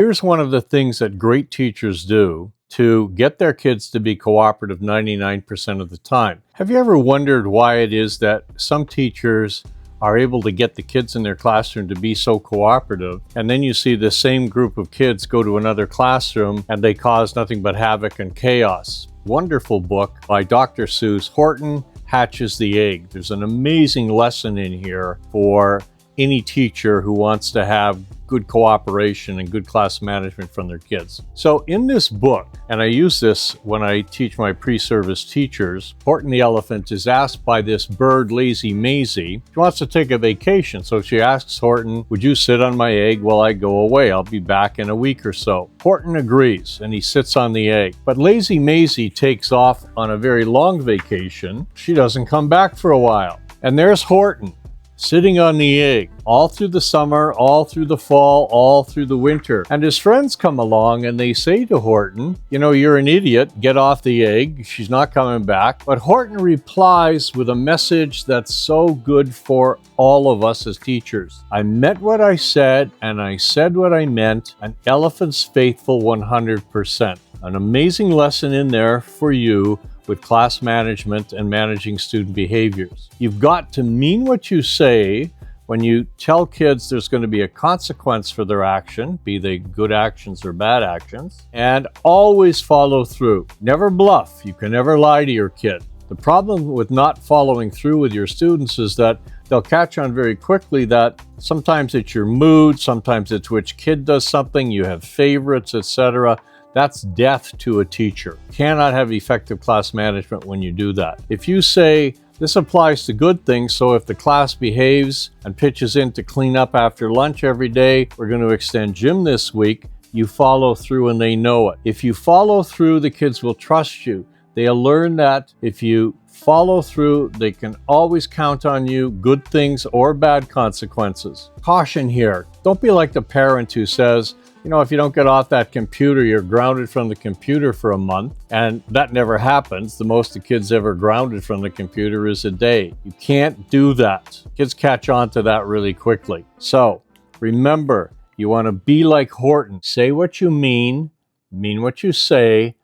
Here's one of the things that great teachers do to get their kids to be cooperative 99% of the time. Have you ever wondered why it is that some teachers are able to get the kids in their classroom to be so cooperative, and then you see the same group of kids go to another classroom and they cause nothing but havoc and chaos? Wonderful book by Dr. Seuss, Horton Hatches the Egg. There's an amazing lesson in here for any teacher who wants to have good cooperation and good class management from their kids. So in this book, and I use this when I teach my pre-service teachers, Horton the elephant is asked by this bird, Lazy Mayzie. She wants to take a vacation, so she asks Horton, "Would you sit on my egg while I go away? I'll be back in a week or so." Horton agrees, and he sits on the egg. But Lazy Mayzie takes off on a very long vacation. She doesn't come back for a while. And there's Horton, sitting on the egg all through the summer, all through the fall, all through the winter. And his friends come along and they say to Horton, "You know, you're an idiot, get off the egg, she's not coming back." But Horton replies with a message that's so good for all of us as teachers. "I meant what I said, and I said what I meant. An elephant's faithful 100%. An amazing lesson in there for you with class management and managing student behaviors. You've got to mean what you say when you tell kids there's going to be a consequence for their action, be they good actions or bad actions, and always follow through. Never bluff. You can never lie to your kid. The problem with not following through with your students is that they'll catch on very quickly that sometimes it's your mood, sometimes it's which kid does something, you have favorites, etc. That's death to a teacher. Cannot have effective class management when you do that. If you say, this applies to good things, so if the class behaves and pitches in to clean up after lunch every day, we're going to extend gym this week, you follow through and they know it. If you follow through, the kids will trust you. They'll learn that if you follow through, they can always count on you, good things or bad consequences. Caution here, don't be like the parent who says, "You know, if you don't get off that computer, you're grounded from the computer for a month." And that never happens. The most the kids ever grounded from the computer is a day. You can't do that. Kids catch on to that really quickly. So remember, you want to be like Horton. Say what you mean what you say,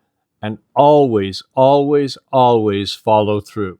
and always, always, always follow through.